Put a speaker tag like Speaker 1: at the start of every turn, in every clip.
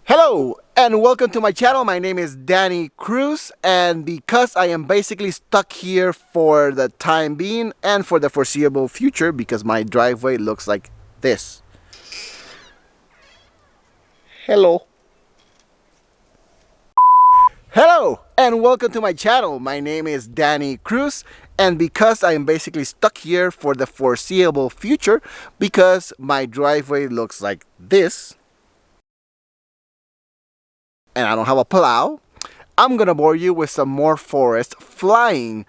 Speaker 1: Hello and welcome to my channel. My name is Danny Cruz, and because I am basically stuck here for the time being and for the foreseeable future because my driveway looks like this. Hello and welcome to my channel. My name is Danny Cruz, and because I am basically stuck here for the foreseeable future because my driveway looks like this and I don't have a plow, I'm gonna bore you with some more forest flying.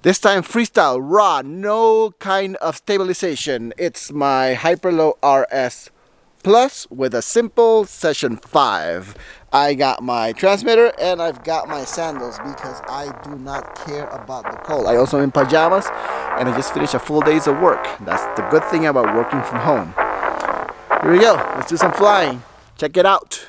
Speaker 1: This time freestyle, raw, no kind of stabilization. It's my Hyperlow RS Plus with a simple Session 5. I got my transmitter and I've got my sandals because I do not care about the cold. I also am in pajamas and I just finished a full day's of work. That's the good thing about working from home. Here we go, let's do some flying. Check it out.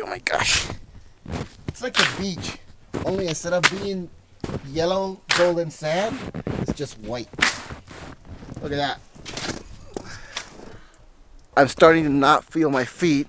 Speaker 1: Oh my gosh. It's like the beach, only instead of being yellow golden sand, it's just white. Look at that. I'm starting to not feel my feet